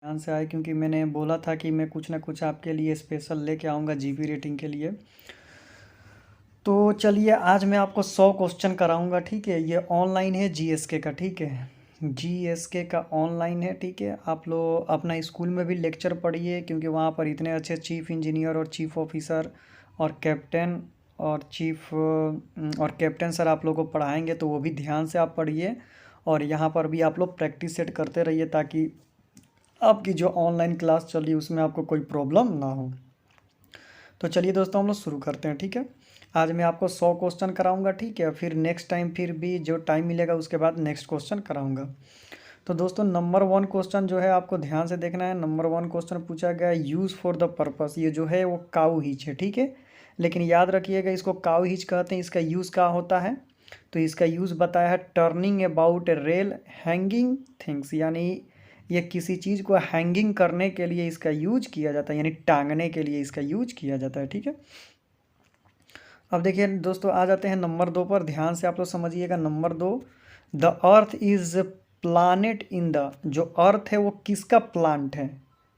ध्यान से आए क्योंकि मैंने बोला था कि मैं कुछ ना कुछ आपके लिए स्पेशल लेके आऊँगा जीपी रेटिंग के लिए। तो चलिए आज मैं आपको 100 क्वेश्चन कराऊँगा, ठीक है। ये ऑनलाइन है जीएसके का, ठीक है। जीएसके का ऑनलाइन है, ठीक है। आप लोग अपना स्कूल में भी लेक्चर पढ़िए क्योंकि वहाँ पर इतने अच्छे चीफ इंजीनियर और चीफ ऑफिसर और कैप्टन और कैप्टन सर आप लोग को पढ़ाएंगे, तो वो भी ध्यान से आप पढ़िए। और यहाँ पर भी आप लोग प्रैक्टिस सेट करते रहिए ताकि आपकी जो ऑनलाइन क्लास चल रही है उसमें आपको कोई प्रॉब्लम ना हो। तो चलिए दोस्तों हम लोग शुरू करते हैं, ठीक है। आज मैं आपको 100 क्वेश्चन कराऊंगा, ठीक है। फिर नेक्स्ट टाइम फिर भी जो टाइम मिलेगा उसके बाद नेक्स्ट क्वेश्चन कराऊंगा। तो दोस्तों नंबर 1 क्वेश्चन जो है आपको ध्यान से देखना है। नंबर 1 क्वेश्चन पूछा गया है यूज़ फॉर द पर्पस। ये जो है वो काऊ हिच है, ठीक है। लेकिन याद रखिएगा इसको काऊ हिच कहते हैं। इसका यूज़ क्या होता है, तो इसका यूज़ बताया है turning about A rail hanging things, यानी ये किसी चीज़ को हैंगिंग करने के लिए इसका यूज किया जाता है, यानी टांगने के लिए इसका यूज किया जाता है, ठीक है। अब देखिए दोस्तों आ जाते हैं नंबर 2 पर। ध्यान से आप लोग समझिएगा। Number 2, the earth is planet in the. जो अर्थ है वो किसका प्लांट है।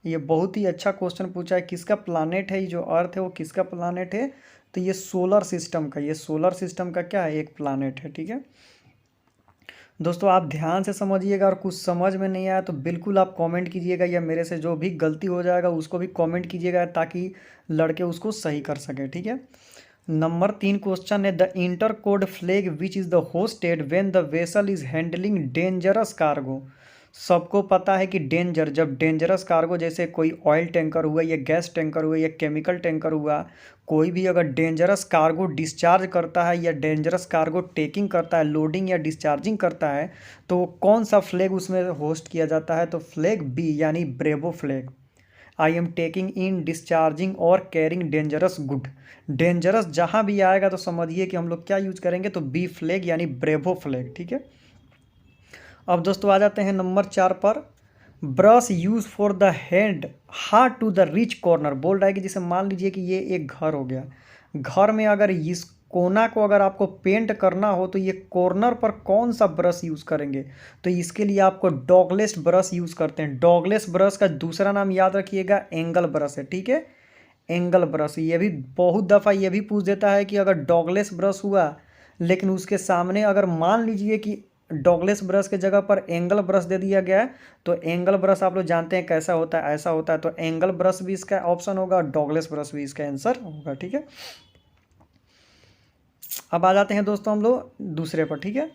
ये बहुत ही अच्छा क्वेश्चन पूछा है, किसका प्लानेट है। ये जो अर्थ है वो किसका प्लानेट है, तो ये सोलर सिस्टम का, ये सोलर सिस्टम का क्या है, एक प्लानेट है, ठीक है। दोस्तों आप ध्यान से समझिएगा और कुछ समझ में नहीं आया तो बिल्कुल आप कमेंट कीजिएगा, या मेरे से जो भी गलती हो जाएगा उसको भी कमेंट कीजिएगा ताकि लड़के उसको सही कर सके, ठीक है। नंबर 3 क्वेश्चन है the inter code flag which is the hosted when the vessel is handling dangerous cargo. सबको पता है कि डेंजर, जब डेंजरस कार्गो जैसे कोई ऑयल टैंकर हुआ या गैस टैंकर हुआ या केमिकल टैंकर हुआ, कोई भी अगर डेंजरस कार्गो डिस्चार्ज करता है या डेंजरस कार्गो टेकिंग करता है, लोडिंग या डिस्चार्जिंग करता है, तो कौन सा फ्लैग उसमें होस्ट किया जाता है, तो फ्लैग बी यानी bravo flag. I am taking in discharging और कैरिंग डेंजरस गुड। डेंजरस जहाँ भी आएगा तो समझिए कि हम लोग क्या यूज करेंगे, तो बी फ्लैग यानी ब्रेवो फ्लैग, ठीक है। अब दोस्तों आ जाते हैं नंबर 4 पर। Brush use for the hand hard to the reach corner. बोल रहा है कि जैसे मान लीजिए कि ये एक घर हो गया, घर में अगर इस कोना को अगर आपको पेंट करना हो तो ये कॉर्नर पर कौन सा ब्रश यूज़ करेंगे, तो इसके लिए आपको डॉगलेस ब्रश यूज़ करते हैं। डॉगलेस ब्रश का दूसरा नाम याद रखिएगा एंगल ब्रश है, ठीक है। एंगल ब्रश, ये भी बहुत दफ़ा ये भी पूछ देता है कि अगर डॉगलेस ब्रश हुआ लेकिन उसके सामने अगर मान लीजिए कि डॉगलेस ब्रश के जगह पर एंगल ब्रश दे दिया गया है, तो एंगल ब्रश आप लोग जानते हैं कैसा होता है, ऐसा होता है। तो एंगल ब्रश भी इसका ऑप्शन होगा और डॉगलेस ब्रश भी इसका आंसर होगा, ठीक है। अब आ जाते हैं दोस्तों हम लोग दूसरे पर, ठीक है।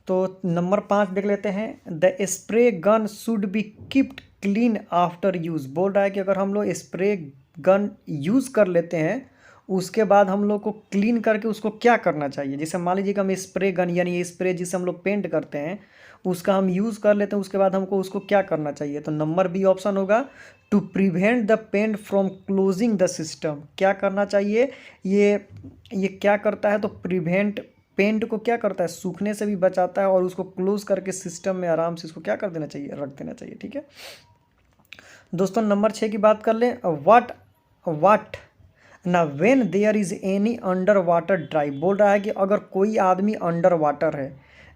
तो नंबर 5 देख लेते हैं the spray gun should be keeped clean after use. बोल रहा है कि अगर हम लोग स्प्रे गन यूज़ कर लेते हैं उसके बाद हम लोग को क्लीन करके उसको क्या करना चाहिए। जैसे मान लीजिए कि हम स्प्रे गन यानी ये स्प्रे जिसे हम लोग पेंट करते हैं उसका हम यूज़ कर लेते हैं, उसके बाद हमको उसको क्या करना चाहिए, तो नंबर बी ऑप्शन होगा to prevent the paint from closing the system. क्या करना चाहिए, ये क्या करता है, तो प्रिवेंट पेंट को क्या करता है, सूखने से भी बचाता है और उसको क्लोज करके सिस्टम में आराम से इसको क्या कर देना चाहिए, रख देना चाहिए, ठीक है। दोस्तों नंबर 6 की बात कर लें। वाट ना when there is any under water drive. बोल रहा है कि अगर कोई आदमी अंडर वाटर है,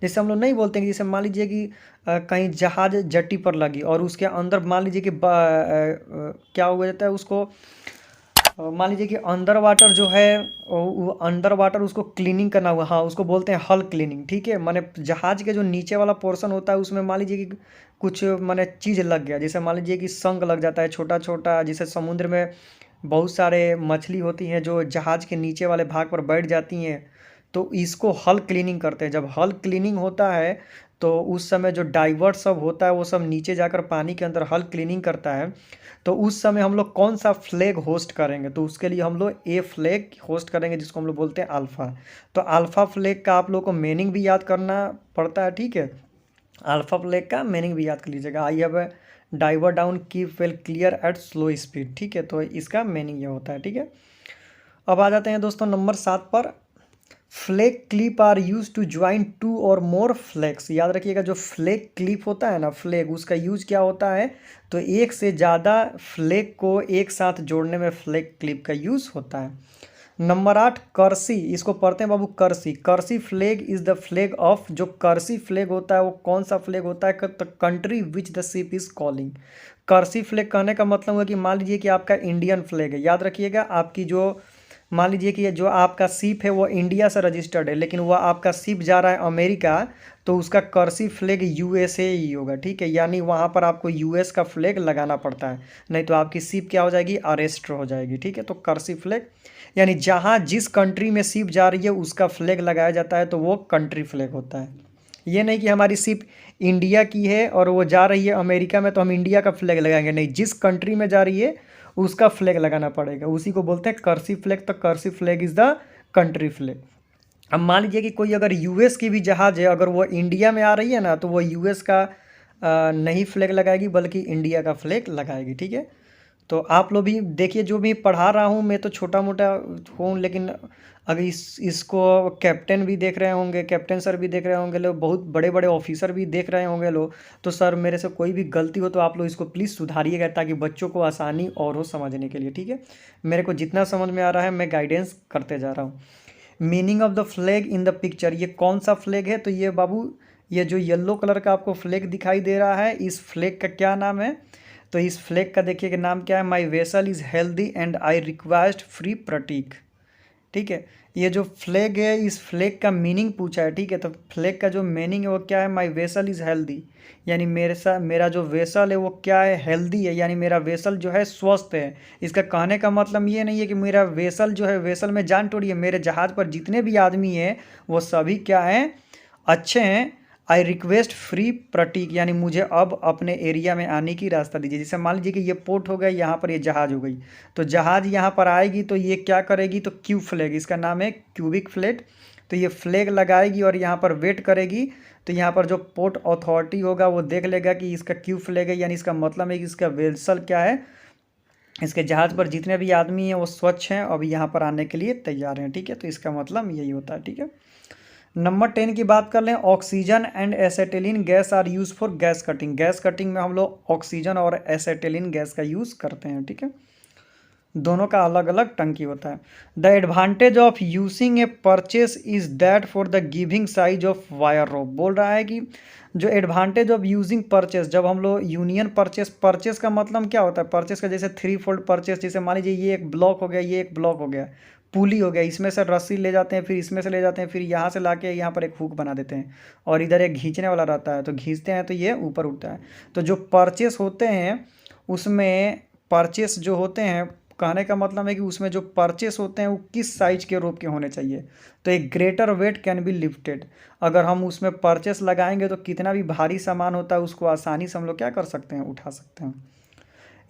जैसे हम लोग नहीं बोलते कि जैसे मान लीजिए कि कहीं जहाज जट्टी पर लगी और उसके अंदर मान लीजिए कि क्या हो जाता है उसको, मान लीजिए कि अंडर वाटर जो है वो अंडर वाटर उसको क्लीनिंग करना हुआ, हाँ उसको बोलते हैं हल क्लीनिंग, ठीक है। माने जहाज के जो नीचे वाला पोर्शन होता है उसमें मान लीजिए कि कुछ माने चीज़ लग गया, जैसे मान लीजिए कि संग लग जाता है छोटा छोटा, जैसे समुद्र में बहुत सारे मछली होती हैं जो जहाज के नीचे वाले भाग पर बैठ जाती हैं, तो इसको हल क्लीनिंग करते हैं। जब हल क्लीनिंग होता है तो उस समय जो डाइवर्ट सब होता है वो सब नीचे जाकर पानी के अंदर हल क्लीनिंग करता है, तो उस समय हम लोग कौन सा फ्लैग होस्ट करेंगे, तो उसके लिए हम लोग ए फ्लैग होस्ट करेंगे जिसको हम लोग बोलते हैं अल्फ़ा। तो अल्फ़ा फ्लैग का आप लोग को मीनिंग भी याद करना पड़ता है, ठीक है। अल्फ़ा फ्लैग का मीनिंग भी याद कर लीजिएगा। I have diver down keep well clear at slow speed, ठीक है। तो इसका मीनिंग ये होता है, ठीक है। अब आ जाते हैं दोस्तों नंबर 7 पर। Flag clip are use to join two और मोर फ्लैग्स। याद रखिएगा जो फ्लैग क्लिप होता है ना, फ्लैग उसका यूज क्या होता है, तो एक से ज़्यादा फ्लैग को एक साथ जोड़ने में फ्लैग क्लिप का यूज़ होता है। नंबर 8 कर्सी, इसको पढ़ते हैं बाबू courtesy. Courtesy flag is the flag of, जो कर्सी फ्लैग होता है वो कौन सा फ्लैग होता है? The country which the ship is calling. Courtesy flag कहने का मतलब है कि मान लीजिए कि आपका इंडियन फ्लैग है, याद रखिएगा आपकी जो, मान लीजिए कि जो आपका शिप है वो इंडिया से रजिस्टर्ड है, लेकिन वह आपका शिप जा रहा है अमेरिका, तो उसका कर्सिव फ्लैग यूएसए ही होगा, ठीक है। यानी वहाँ पर आपको यूएस का फ्लैग लगाना पड़ता है, नहीं तो आपकी शिप क्या हो जाएगी? अरेस्ट हो जाएगी, ठीक है। तो कर्सिव फ्लैग यानी जहाँ जिस कंट्री में शिप जा रही है उसका फ्लैग लगाया जाता है, तो वो कंट्री फ्लैग होता है। ये नहीं कि हमारी शिप इंडिया की है और वो जा रही है अमेरिका में तो हम इंडिया का फ्लैग लगाएंगे, नहीं, जिस कंट्री में जा रही है उसका फ्लैग लगाना पड़ेगा, उसी को बोलते हैं कर्सिव फ्लैग। तो cursive flag is the country flag. अब मान लीजिए कि कोई अगर यूएस की भी जहाज़ है, अगर वो इंडिया में आ रही है ना, तो वो यूएस का नहीं फ्लैग लगाएगी बल्कि इंडिया का फ्लैग लगाएगी, ठीक है। तो आप लोग भी देखिए, जो भी पढ़ा रहा हूँ मैं तो छोटा मोटा हूँ, लेकिन अगर इसको कैप्टन भी देख रहे होंगे, कैप्टन सर भी देख रहे होंगे लोग, बहुत बड़े बड़े ऑफिसर भी देख रहे होंगे लोग, तो सर मेरे से कोई भी गलती हो तो आप लोग इसको प्लीज़ सुधारिएगा, ताकि बच्चों को आसानी और हो समझने के लिए, ठीक है। मेरे को जितना समझ में आ रहा है मैं गाइडेंस करते जा रहा हूँ। Meaning of the flag in the picture, ये कौन सा फ्लैग है? तो ये बाबू, ये जो येलो कलर का आपको फ्लैग दिखाई दे रहा है, इस फ्लैग का क्या नाम है? तो इस फ्लैग का देखिए कि नाम क्या है? My vessel is healthy and I request free pratique, ठीक है। ये जो फ्लैग है, इस फ्लैग का मीनिंग पूछा है, ठीक है। तो फ्लैग का जो मीनिंग है वो क्या है? माई वेसल इज़ हेल्दी, यानी मेरा जो वेसल है वो क्या है? हेल्दी है, यानी मेरा वेसल जो है स्वस्थ है। इसका कहने का मतलब ये नहीं है कि मेरा वेसल जो है, वेसल में जान तोड़िए, मेरे जहाज़ पर जितने भी आदमी हैं वो सभी क्या हैं? अच्छे हैं। आई रिक्वेस्ट फ्री प्रतीक, यानी मुझे अब अपने एरिया में आने की रास्ता दीजिए। जैसे मान लीजिए कि ये पोर्ट हो गया, यहाँ पर ये जहाज़ हो गई, तो जहाज़ यहाँ पर आएगी तो ये क्या करेगी? तो क्यू फ्लैग, इसका नाम है क्यूबिक फ्लैग, तो ये फ्लैग लगाएगी और यहाँ पर वेट करेगी। तो यहाँ पर जो पोर्ट अथॉरिटी होगा वो देख लेगा कि इसका क्यू फ्लैग है, यानी इसका मतलब है कि इसका वेसल क्या है, इसके जहाज़ पर जितने भी आदमी हैं वो स्वच्छ हैं, अभी यहाँ पर आने के लिए तैयार हैं, ठीक है। तो इसका मतलब यही होता है, ठीक है। नंबर 10 की बात कर लें। Oxygen and acetylene gas are use for gas cutting. Gas cutting में हम लोग ऑक्सीजन और एसेटिलीन गैस का यूज़ करते हैं, ठीक है। दोनों का अलग अलग टंकी होता है। The advantage of using A purchase is that for the giving size of wire rope. बोल रहा है कि जो एडवांटेज ऑफ यूजिंग परचेस, जब हम लोग यूनियन परचेस, परचेस का मतलब क्या होता है? परचेस का जैसे 3 फोल्ड परचेस, जैसे मान लीजिए ये एक ब्लॉक हो गया, ये एक ब्लॉक हो गया, पुली हो गया, इसमें से रस्सी ले जाते हैं, फिर इसमें से ले जाते हैं, फिर यहाँ से लाके यहाँ पर एक हुक बना देते हैं, और इधर एक खींचने वाला रहता है, तो खींचते हैं तो ये ऊपर उठता है। तो जो परचेस होते हैं उसमें, परचेस जो होते हैं, कहने का मतलब है कि उसमें जो परचेस होते हैं वो किस साइज के रोप के होने चाहिए? तो एक greater weight can be lifted. अगर हम उसमें परचेस लगाएंगे तो कितना भी भारी सामान होता है उसको आसानी से हम लोग क्या कर सकते हैं? उठा सकते हैं।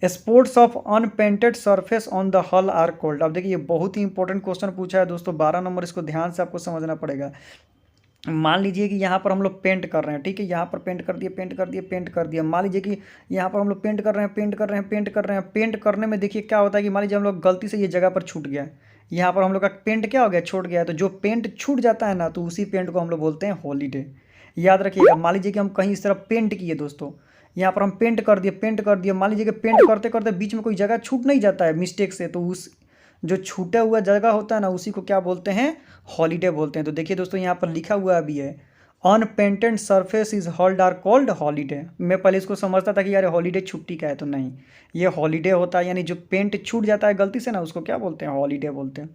Sports of unpainted surface on the हल आर कोल्ड। अब देखिए ये बहुत ही इंपॉर्टेंट क्वेश्चन पूछा है दोस्तों, 12 नंबर, इसको ध्यान से आपको समझना पड़ेगा। मान लीजिए कि यहाँ पर हम लोग पेंट कर रहे हैं, ठीक है, यहाँ पर पेंट कर दिए, पेंट कर दिए, पेंट कर दिया। मान लीजिए कि यहाँ पर हम लोग पेंट कर रहे हैं, पेंट कर रहे हैं, पेंट कर रहे हैं, पेंट करने में देखिए क्या होता है कि मान लीजिए हम लोग गलती से ये जगह पर छूट गया, यहाँ पर हम लोग का पेंट क्या हो गया? छूट गया है। तो जो पेंट छूट जाता है ना, तो उसी पेंट को हम लोग बोलते हैं हॉलीडे। याद रखिएगा। मान लीजिए कि हम कहीं इस तरह पेंट किए दोस्तों, यहाँ पर हम पेंट कर दिए, पेंट कर दिए, मान लीजिए कि पेंट करते करते बीच में कोई जगह छूट नहीं जाता है मिस्टेक से, तो उस जो छूटा हुआ जगह होता है ना, उसी को क्या बोलते हैं? हॉलीडे बोलते हैं। तो देखिए दोस्तों, यहाँ पर लिखा हुआ भी है, unpainted surface is hold or called holiday. मैं पहले इसको समझता था कि यार हॉलीडे छुट्टी का है, तो नहीं, ये हॉलीडे होता है, यानी जो पेंट छूट जाता है गलती से ना, उसको क्या बोलते हैं? हॉलीडे बोलते हैं।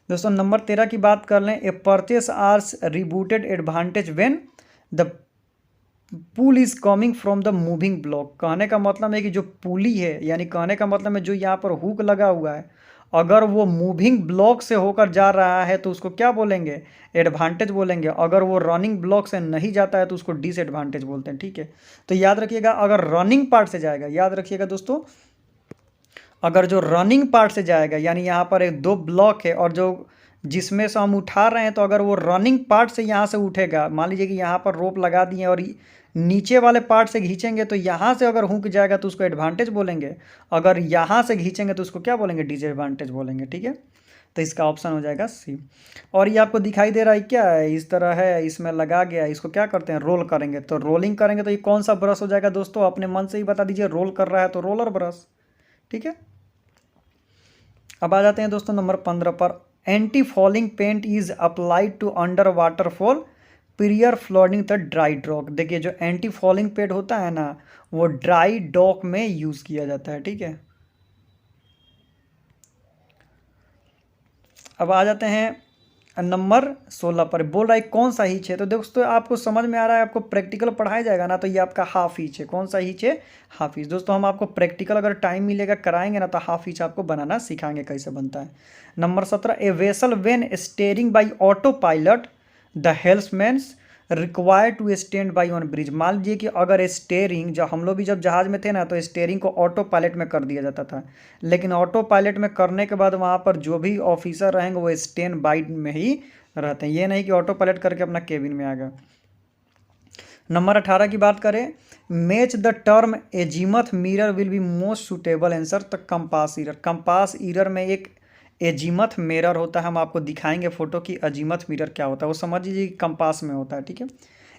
दोस्तों नंबर 13 की बात कर लें। A purchase ours rebooted advantage when the pull is coming from the moving block. कहने का मतलब है कि जो पुली है, यानी कहने का मतलब है जो यहाँ पर हुक लगा हुआ है, अगर वो मूविंग ब्लॉक से होकर जा रहा है तो उसको क्या बोलेंगे? एडवांटेज बोलेंगे। अगर वो रनिंग ब्लॉक से नहीं जाता है तो उसको डिसएडवांटेज बोलते हैं, ठीक है। तो याद रखिएगा, अगर रनिंग पार्ट से जाएगा, याद रखिएगा दोस्तों, अगर जो रनिंग पार्ट से जाएगा, यानी यहाँ पर एक 2 ब्लॉक है और जो जिसमें से हम उठा रहे हैं, तो अगर वो रनिंग पार्ट से यहाँ से उठेगा, मान लीजिए कि यहाँ पर रोप लगा दिए और नीचे वाले पार्ट से खींचेंगे, तो यहाँ से अगर हुक जाएगा तो उसको एडवांटेज बोलेंगे, अगर यहाँ से खींचेंगे तो उसको क्या बोलेंगे? डिसएडवांटेज बोलेंगे, ठीक है। तो इसका ऑप्शन हो जाएगा सी। और ये आपको दिखाई दे रहा है क्या है? इस तरह है, इसमें लगा गया, इसको क्या करते हैं? रोल करेंगे। तो रोलिंग करेंगे तो ये कौन सा ब्रश हो जाएगा दोस्तों? अपने मन से ही बता दीजिए। रोल कर रहा है तो रोलर ब्रश, ठीक है। अब आ जाते हैं दोस्तों नंबर 15 पर। Anti falling paint is applied to under waterfall prior flooding the dry dock. देखिए जो एंटी फॉलिंग पेंट होता है ना, वो ड्राई डॉक में यूज़ किया जाता है, ठीक है। अब आ जाते हैं नंबर 16 पर। बोल रहा है कौन सा हीच है, तो दोस्तों आपको समझ में आ रहा है, आपको प्रैक्टिकल पढ़ाया जाएगा ना, तो ये आपका हाफ हीच है। कौन सा हीच है? हाफ हीच। दोस्तों हम आपको प्रैक्टिकल अगर टाइम मिलेगा कराएंगे ना, तो हाफ हीच आपको बनाना सिखाएंगे कैसे बनता है। Number 17, a vessel when steering by autopilot the helmsman's required to stand by on bridge. मान लीजिए कि अगर स्टेयरिंग, जब हम लोग भी जब जहाज में थे ना, तो स्टेयरिंग को ऑटो पायलट में कर दिया जाता था, लेकिन ऑटो पायलट में करने के बाद वहाँ पर जो भी ऑफिसर रहेंगे वो स्टैंड बाई में ही रहते हैं, ये नहीं कि ऑटो पायलट करके अपना केबिन में आ गया। नंबर 18 की बात करें, match the term azimuth mirror will be most suitable answer the compass error. Compass error में एक एजीमथ मिरर होता है, हम आपको दिखाएंगे फोटो की अजीमथ मिरर क्या होता है, वो समझ लीजिए कंपास में होता है, ठीक है।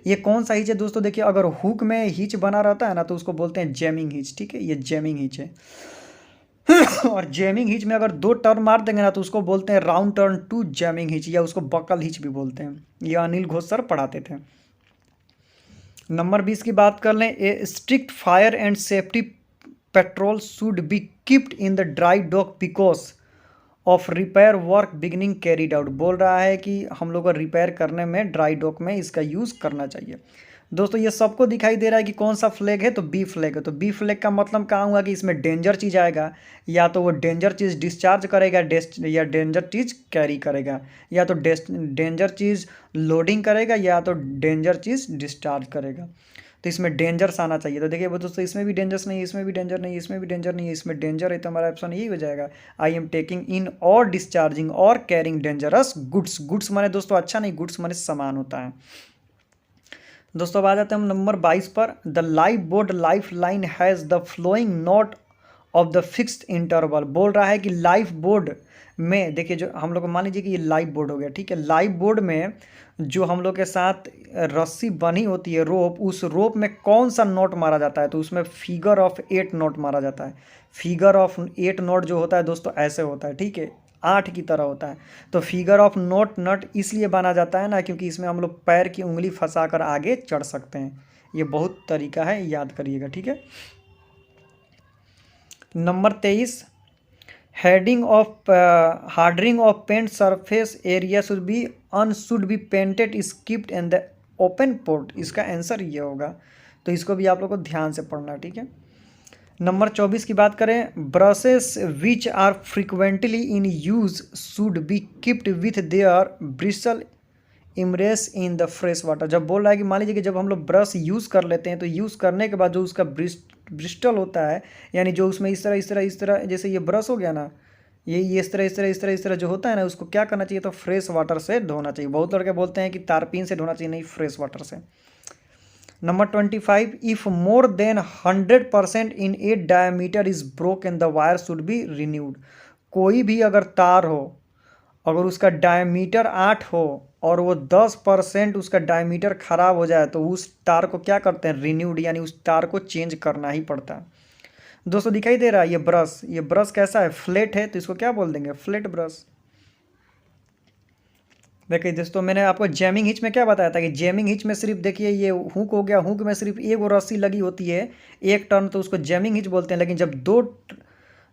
ये कौन सा हिच है दोस्तों? देखिए अगर हुक में हिच बना रहता है ना, तो उसको बोलते हैं जैमिंग हिच, ठीक है, ये जैमिंग हिच है। और जैमिंग हिच में अगर 2 टर्न मार देंगे ना, तो उसको बोलते हैं round turn to jamming hitch, या उसको बकल हिच भी बोलते हैं। ये अनिल घोष सर पढ़ाते थे। नंबर 20 की बात कर लें, a strict fire and safety patrol should be keeped in the dry dock because of repair work beginning carried out. बोल रहा है कि हम लोग को रिपेयर करने में ड्राई डॉक में इसका यूज़ करना चाहिए। दोस्तों ये सबको दिखाई दे रहा है कि कौन सा फ्लैग है, तो बी फ्लैग है। तो बी फ्लैग का मतलब कहाँ हुआ कि इसमें डेंजर चीज़ आएगा, या तो वो डेंजर चीज़ डिस्चार्ज करेगा या डेंजर चीज़ कैरी करेगा, या तो डेंजर चीज़ लोडिंग करेगा, या तो डेंजर चीज़ डिस्चार्ज करेगा। तो इसमें डेंजर्स आना चाहिए। तो देखिए वो दोस्तों इसमें भी डेंजर्स नहीं है, इसमें भी डेंजर नहीं है, इसमें भी डेंजर नहीं है, इसमें डेंजर है, तो हमारा ऑप्शन यही हो जाएगा, आई एम टेकिंग इन और डिस्चार्जिंग और कैरिंग डेंजरस गुड्स। गुड्स माने दोस्तों अच्छा नहीं, गुड्स माने सामान होता है। दोस्तों अब आ जाते हैं हम नंबर 22 पर। The life board life line has the flowing not of the fixed interval. बोल रहा है कि लाइफ बोर्ड में, देखिए जो हम लोग मान लीजिए कि ये लाइफ बोर्ड हो गया, ठीक है। लाइफ बोर्ड में जो हम लोग के साथ रस्सी बनी होती है, रोप, उस रोप में कौन सा नोट मारा जाता है, तो उसमें फिगर ऑफ 8 नोट मारा जाता है। फिगर ऑफ 8 नोट जो होता है दोस्तों ऐसे होता है, ठीक है, 8 की तरह होता है। तो फिगर ऑफ नोट नट इसलिए बना जाता है ना, क्योंकि इसमें हम लोग पैर की उंगली फंसा कर आगे चढ़ सकते हैं। ये बहुत तरीका है, याद करिएगा, ठीक है। Number 23, heading of hardening of paint surface area should be painted skipped in the open port. इसका आंसर ये होगा, तो इसको भी आप लोग को ध्यान से पढ़ना, ठीक है। नंबर 24 की बात करें, brushes which are frequently in use should be keeped with their bristle immerse in the fresh water. जब बोल रहा है कि मान लीजिए कि जब हम लोग ब्रश यूज़ कर लेते हैं, तो यूज़ करने के बाद जो उसका ब्रिस्टल होता है, यानी जो उसमें इस तरह जैसे ये ब्रश हो गया ना, ये इस तरह जो होता है ना, उसको क्या करना चाहिए, तो फ्रेश वाटर से धोना चाहिए। बहुत लड़के बोलते हैं कि तारपीन से धोना चाहिए, नहीं, फ्रेश वाटर से। Number 25, if more than 100% in A diameter is broken the wire should be renewed. कोई भी अगर तार हो, अगर उसका डायमीटर 8 हो और वो 10% उसका डायमीटर ख़राब हो जाए, तो उस तार को क्या करते हैं, रिन्यूड, यानी उस तार को चेंज करना ही पड़ता है। दोस्तों दिखाई दे रहा है ये ब्रश कैसा है, फ्लैट है, तो इसको क्या बोल देंगे, फ्लैट ब्रश। देखिए दोस्तों मैंने आपको जैमिंग हिच में क्या बताया था कि जैमिंग हिच में सिर्फ देखिए ये हुक हो गया, हुक में सिर्फ एक वो रस्सी लगी होती है, एक टर्न, तो उसको जैमिंग हिच बोलते हैं। लेकिन जब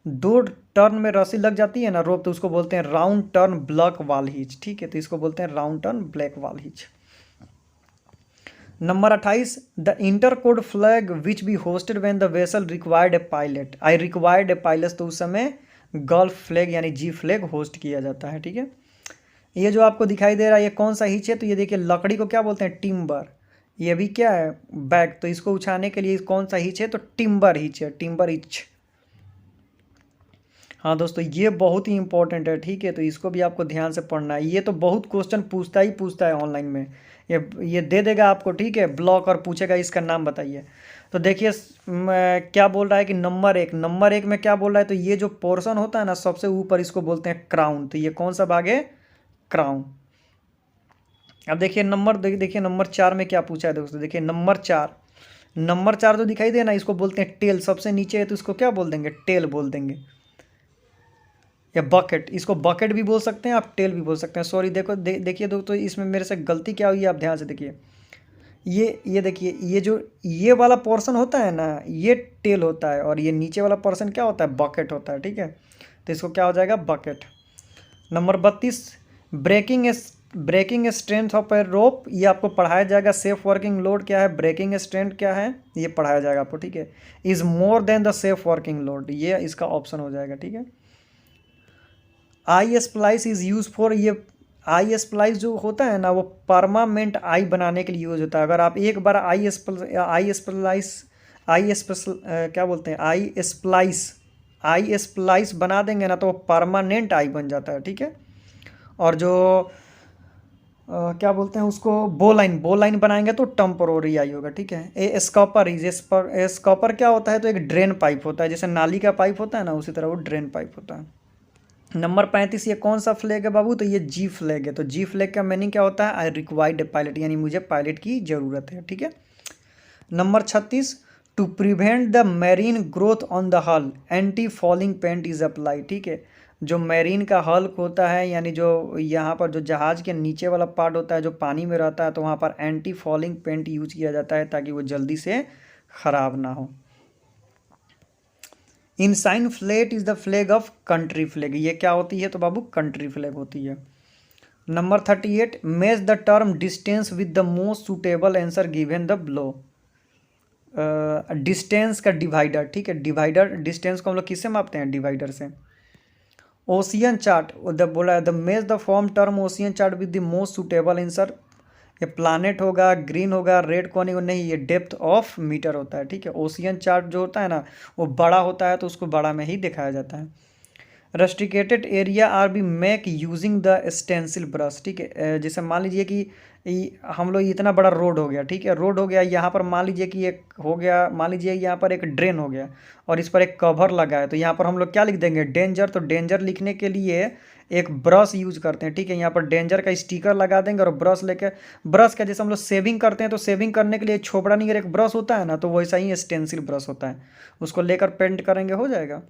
दो टर्न में रस्सी लग जाती है ना रोप, तो उसको बोलते हैं round turn black wall hitch, ठीक है, तो इसको बोलते हैं round turn black wall hitch. Number 28, the intercode flag which be hoisted when the vessel required a pilot. I required a pilot, तो उस समय गल्फ फ्लैग यानी जी फ्लैग होस्ट किया जाता है, ठीक है। ये जो आपको दिखाई दे रहा है ये कौन सा हिच है, तो ये देखिए लकड़ी को क्या बोलते हैं, टिम्बर। ये भी क्या है, बैग, तो इसको उछाने के लिए कौन सा हिच है, तो टिम्बर हिच है, टिम्बर हिच। हाँ दोस्तों ये बहुत ही इंपॉर्टेंट है, ठीक है, तो इसको भी आपको ध्यान से पढ़ना है। ये तो बहुत क्वेश्चन पूछता है ऑनलाइन में, ये दे देगा आपको, ठीक है, ब्लॉक, और पूछेगा इसका नाम बताइए। तो देखिए क्या बोल रहा है कि नंबर एक में क्या बोल रहा है, तो ये जो पोर्शन होता है ना सबसे ऊपर, इसको बोलते हैं क्राउन। तो ये कौन सा भाग है, क्राउन। अब देखिए नंबर 4 में क्या पूछा है दोस्तों, देखिए नंबर 4 तो दिखाई दे ना, इसको बोलते हैं टेल। सबसे नीचे है तो इसको क्या बोल देंगे, टेल बोल देंगे। या बकेट, इसको बकेट भी बोल सकते हैं आप, टेल भी बोल सकते हैं। सॉरी देखो देखिए दोस्तों, इसमें मेरे से गलती क्या हुई है आप ध्यान से देखिए। ये देखिए, ये जो ये वाला पोर्शन होता है ना, ये टेल होता है, और ये नीचे वाला पोर्शन क्या होता है, बकेट होता है, ठीक है। तो इसको क्या हो जाएगा, bucket. Number 32, breaking strength of a rope, ये आपको पढ़ाया जाएगा। सेफ वर्किंग लोड क्या है, ब्रेकिंग स्ट्रेंथ क्या है, ये पढ़ाया जाएगा आपको, ठीक है। Is more than the safe working load, ये इसका ऑप्शन हो जाएगा, ठीक है। आई स्प्लाइस इज यूज फॉर, ये आई स्प्लाइस जो होता है ना, वो परमानेंट आई बनाने के लिए यूज होता है। अगर आप एक बार क्या बोलते हैं, आई स्प्लाइस बना देंगे ना, तो वो परमानेंट आई बन जाता है, ठीक है। और जो क्या बोलते हैं उसको, बो लाइन बनाएंगे तो टेम्पोररी आई होगा, ठीक है। स्कॉपर क्या होता है, तो एक ड्रेन पाइप होता है, जैसे नाली का पाइप होता है ना, उसी तरह वो ड्रेन पाइप होता है। नंबर 35, ये कौन सा फ्लैग है बाबू, तो ये जी फ्लैग है। तो जी फ्लैग का मीनिंग क्या होता है, आई रिक्वायर्ड ए पायलट, यानी मुझे पायलट की ज़रूरत है, ठीक है। Number 36, to prevent the marine growth on the hull anti falling paint is apply, ठीक है। जो मैरीन का हल्क होता है, यानी जो यहाँ पर जो जहाज़ के नीचे वाला पार्ट होता है जो पानी में रहता है, तो वहाँ पर एंटी फॉलिंग पेंट यूज किया जाता है ताकि वो जल्दी से ख़राब ना हो। Ensign flag is the flag of country flag, ये क्या होती है, तो बाबू कंट्री फ्लैग होती है। Number 38, match the term distance with the most suitable answer given the blow. Distance का डिवाइडर, ठीक है। डिवाइडर, डिस्टेंस को हम लोग किससे मापते हैं, डिवाइडर से। ओशियन चार्ट, बोला the match the form term ocean chart with the most suitable answer, ये प्लानेट होगा, ग्रीन होगा, रेड कॉनिक नहीं, ये डेप्थ ऑफ मीटर होता है, ठीक है। ओशियन चार्ट जो होता है ना, वो बड़ा होता है तो उसको बड़ा में ही दिखाया जाता है। Restricted area are be make using the stencil brush, ठीक है। जैसे मान लीजिए कि हम लोग इतना बड़ा रोड हो गया, ठीक है, रोड हो गया, यहाँ पर मान लीजिए कि एक हो गया, मान लीजिए यहाँ पर एक ड्रेन हो गया और इस पर एक कवर लगा है, तो यहाँ पर हम लोग क्या लिख देंगे, डेंजर। तो डेंजर लिखने के लिए एक ब्रश यूज करते हैं, ठीक है। यहाँ पर डेंजर का स्टिकर लगा देंगे और ब्रश लेके, ब्रश का जैसे हम लोग सेविंग करते हैं, तो सेविंग करने के लिए छोबड़ा नियर एक ब्रश होता है ना, तो वैसा ही स्टेंसिल ब्रश होता है, उसको लेकर पेंट करेंगे, हो जाएगा।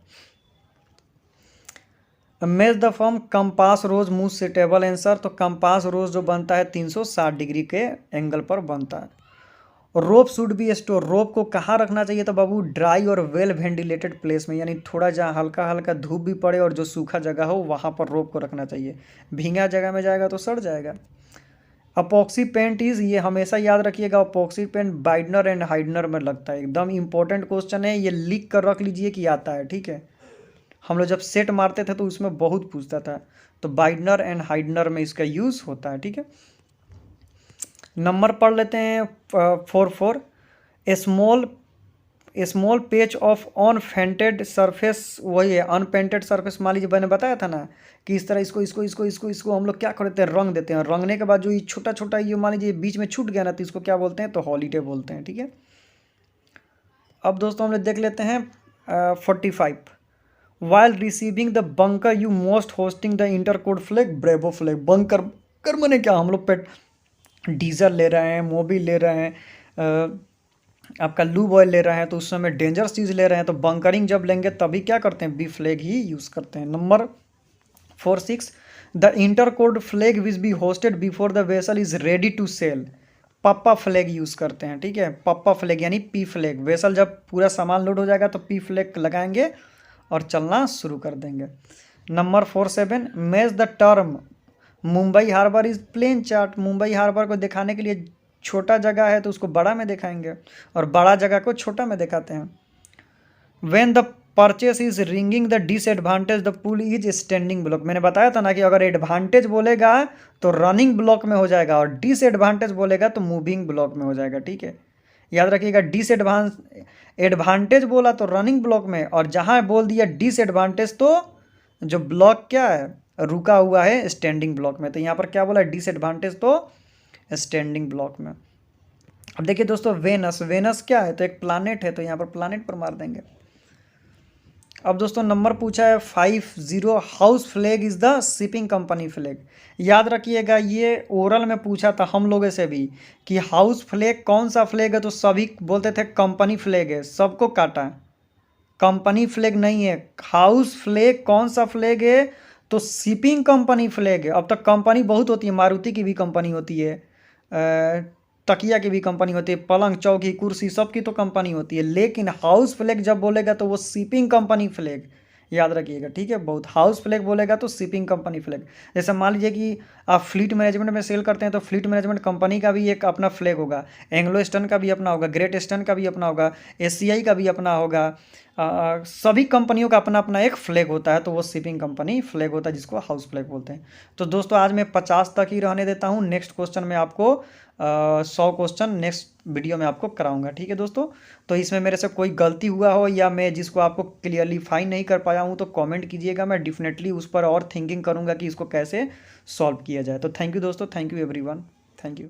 मेज the form compass rose move suitable answer, तो कंपास रोज जो बनता है 360 डिग्री के एंगल पर बनता है। रोप शुड बी स्टोर, रोप को कहाँ रखना चाहिए, तो बाबू ड्राई और वेल वेंटिलेटेड प्लेस में, यानी थोड़ा जहाँ हल्का हल्का धूप भी पड़े और जो सूखा जगह हो वहाँ पर रोप को रखना चाहिए। भींगा जगह में जाएगा तो सड़ जाएगा। अपॉक्सी पेंट इज, ये हमेशा याद रखिएगा, अपॉक्सी पेंट बाइडनर एंड हाइडनर में लगता है। एकदम इंपॉर्टेंट क्वेश्चन है, ये लिख कर रख लीजिए कि आता है, ठीक है। हम लोग जब सेट मारते थे तो उसमें बहुत पूछता था, तो बाइडनर एंड हाइडनर में इसका यूज़ होता है, ठीक है। नंबर पढ़ लेते हैं 44, स्मॉल पेच ऑफ अनपेंटेड सरफेस, वही है अनपेंटेड सरफेस। मान लीजिए मैंने बताया था ना कि इस तरह इसको हम लोग क्या करते हैं, रंग देते हैं। रंगने के बाद जो ये छोटा छोटा ये मान लीजिए बीच में छूट गया ना, तो इसको क्या बोलते हैं, तो हॉलीडे बोलते हैं, ठीक है। अब दोस्तों हम लोग देख लेते हैं 45, while receiving the bunker you most hoisting the intercode flag bravo flag. Bunker कर मैंने क्या, हम लोग पेट डीजल ले रहे हैं, मोबिल ले रहे हैं, आपका लूब ऑयल ले रहे हैं, तो उस समय डेंजरस चीज़ ले रहे हैं, तो बंकरिंग जब लेंगे तभी क्या करते हैं, बी फ्लैग ही यूज़ करते हैं। Number 46, the intercode flag which be hoisted before the vessel is ready to sail. Papa flag use करते हैं, ठीक है। पप्पा फ्लैग यानी पी फ्लैग, वेसल जब पूरा सामान लोड हो जाएगा तो पी फ्लैग लगाएंगे और चलना शुरू कर देंगे। Number 47, match the term Mumbai harbour is plain chart. Mumbai harbour को दिखाने के लिए छोटा जगह है तो उसको बड़ा में दिखाएंगे और बड़ा जगह को छोटा में दिखाते हैं। When the purchase is ringing the disadvantage the pull is standing block. मैंने बताया था ना कि अगर एडवांटेज बोलेगा तो रनिंग ब्लॉक में हो जाएगा और डिसएडवांटेज बोलेगा तो मूविंग ब्लॉक में हो जाएगा, ठीक है। याद रखिएगा, एडवांटेज बोला तो रनिंग ब्लॉक में, और जहां बोल दिया डिसएडवांटेज तो जो ब्लॉक क्या है, रुका हुआ है, स्टैंडिंग ब्लॉक में। तो यहाँ पर क्या बोला, डिसएडवांटेज तो स्टैंडिंग ब्लॉक में। अब देखिए दोस्तों, वेनस क्या है, तो एक प्लानेट है, तो यहाँ पर प्लानेट पर मार देंगे। अब दोस्तों नंबर पूछा है 50, house flag is the shipping company flag. याद रखिएगा, ये ओरल में पूछा था हम लोगों से भी कि हाउस फ्लैग कौन सा फ्लैग है, तो सभी बोलते थे कंपनी फ्लैग है, सबको काटा है। कंपनी फ्लैग नहीं है। हाउस फ्लैग कौन सा फ्लैग है? तो शिपिंग कंपनी फ्लैग है। अब तक कंपनी बहुत होती है, मारुति की भी कंपनी होती है, तकिया की भी कंपनी होती है, पलंग चौकी कुर्सी सबकी तो कंपनी होती है, लेकिन हाउस फ्लैग जब बोलेगा तो वो शिपिंग कंपनी फ्लैग, याद रखिएगा, ठीक है। बहुत हाउस फ्लैग बोलेगा तो शिपिंग कंपनी फ्लैग। जैसे मान लीजिए कि आप फ्लीट मैनेजमेंट में सेल करते हैं तो फ्लीट मैनेजमेंट कंपनी का भी एक अपना फ्लैग होगा, एंग्लो ईस्टर्न का भी अपना होगा, ग्रेट ईस्टर्न का भी अपना होगा, एशियाई का भी अपना होगा। सभी कंपनियों का अपना अपना एक फ्लैग होता है, तो वो शिपिंग कंपनी फ्लैग होता है जिसको हाउस फ्लैग बोलते हैं। तो दोस्तों आज मैं 50 तक ही रहने देता हूँ। नेक्स्ट क्वेश्चन में आपको 100 क्वेश्चन नेक्स्ट वीडियो में आपको कराऊंगा, ठीक है दोस्तों। तो इसमें मेरे से कोई गलती हुआ हो या मैं जिसको आपको क्लियरली फाइन नहीं कर पाया हूँ तो कमेंट कीजिएगा, मैं डेफिनेटली उस पर और थिंकिंग करूँगा कि इसको कैसे सॉल्व किया जाए। तो थैंक यू दोस्तों, thank you everyone, thank you.